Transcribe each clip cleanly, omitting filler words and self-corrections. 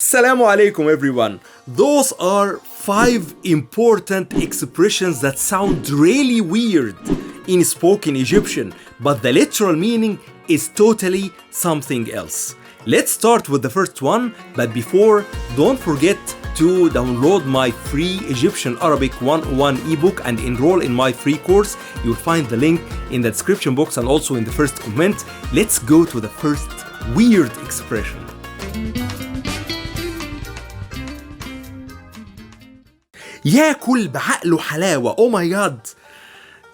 Assalamu alaikum everyone. Those are 5 important expressions that sound really weird in spoken Egyptian, but the literal meaning is totally something else. Let's start with the first one, but before, don't forget to download my free Egyptian Arabic 101 ebook and enroll in my free course. You'll find the link in the description box and also in the first comment. Let's go to the first weird expression. ياكل بعقله حلاوة. Oh my god.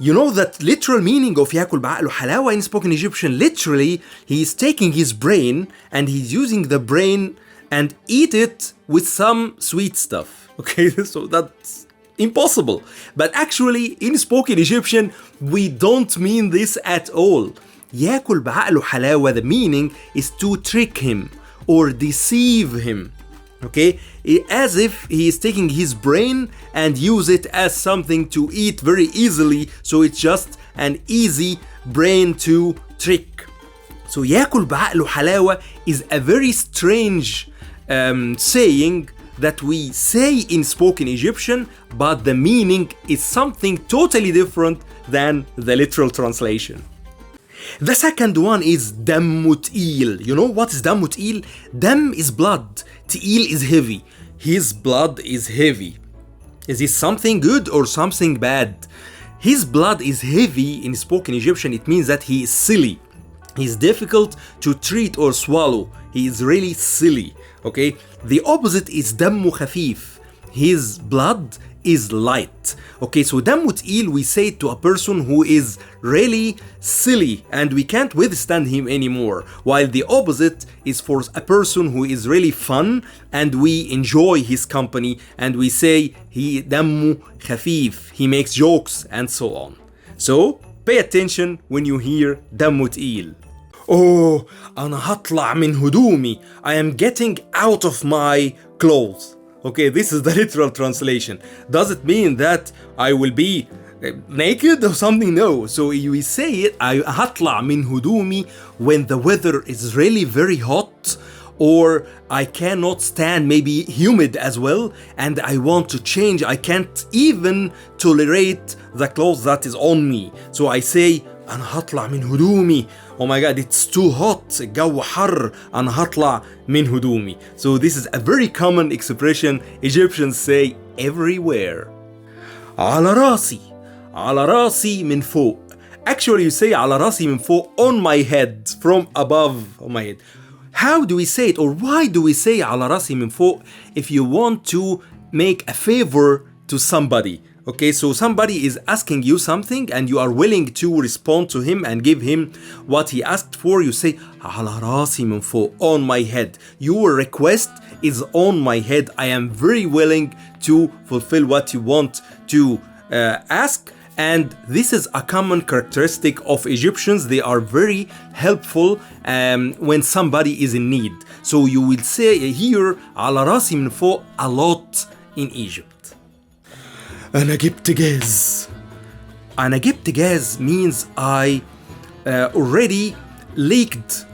You know that literal meaning of ياكل بعقله حلاوة in spoken Egyptian? Literally, he is taking his brain and he's using the brain and eat it with some sweet stuff. Okay, so that's impossible. But actually, in spoken Egyptian, we don't mean this at all. ياكل بعقله حلاوة, the meaning is to trick him or deceive him. Okay, as if he is taking his brain and use it as something to eat very easily, so it's just an easy brain to trick. So ياكل بعقله حلاوة is a very strange saying that we say in spoken Egyptian, but the meaning is something totally different than the literal translation. The second one is دمه تقيل. You know what is دمه تقيل? Dam is blood. تقيل is heavy. His blood is heavy. Is this something good or something bad? His blood is heavy in spoken Egyptian. It means that he is silly. He's difficult to treat or swallow. He is really silly. Okay? The opposite is دمه خفيف. His blood is light. Okay, so دمه تقيل we say to a person who is really silly and we can't withstand him anymore, while the opposite is for a person who is really fun and we enjoy his company and we say he دمه خفيف, he makes jokes and so on. So pay attention when you hear دمه تقيل. Oh, أنا هطلع من هدومي. I am getting out of my clothes. Okay, this is the literal translation. Does it mean that I will be naked or something? No. So we say it, هطلع من هدومي, when the weather is really very hot or I cannot stand, maybe humid as well, and I want to change. I can't even tolerate the clothes that is on me. So I say أنا هطلع من هدومي. Oh my god, it's too hot. الجو حر. أنا هطلع من هدومي. So this is a very common expression Egyptians say everywhere. على راسي. على راسي من فوق. Actually you say على راسي من فوق, on my head, from above on my head. How do we say it, or why do we say على راسي من فوق if you want to make a favor to somebody? Okay, so somebody is asking you something and you are willing to respond to him and give him what he asked for. You say على راسي من فوق, on my head. Your request is on my head. I am very willing to fulfill what you want to ask. And this is a common characteristic of Egyptians. They are very helpful when somebody is in need. So you will say here على راسي من فوق a lot in Egypt. أنا جبت جاز. أنا جبت جاز means I already leaked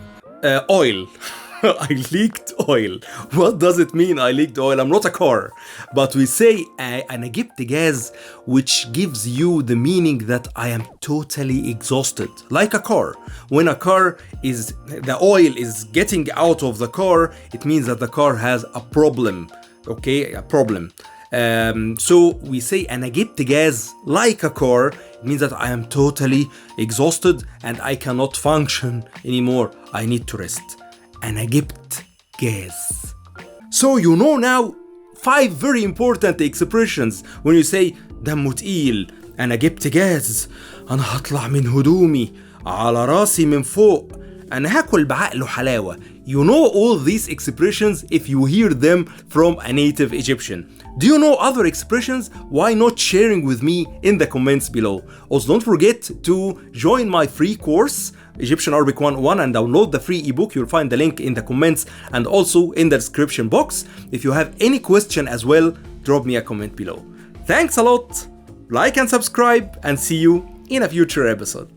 oil. I leaked oil. What does it mean I leaked oil? I'm not a car. But we say أنا جبت جاز, which gives you the meaning that I am totally exhausted. Like a car. When a car is, the oil is getting out of the car, it means that the car has a problem. Okay, a problem. So we say أنا جبت جاز like a car. It means that I am totally exhausted and I cannot function anymore. I need to rest. أنا جبت جاز. So you know now 5 very important expressions when you say دمه تقيل, أنا جبت جاز, أنا هطلع من هدومي, على راسي من فوق, أنا هاكل بعقله حلاوة. You know all these expressions if you hear them from a native Egyptian. Do you know other expressions? Why not sharing with me in the comments below? Also, don't forget to join my free course, Egyptian Arabic 101, and download the free ebook. You'll find the link in the comments and also in the description box. If you have any question as well, drop me a comment below. Thanks a lot, like and subscribe, and see you in a future episode.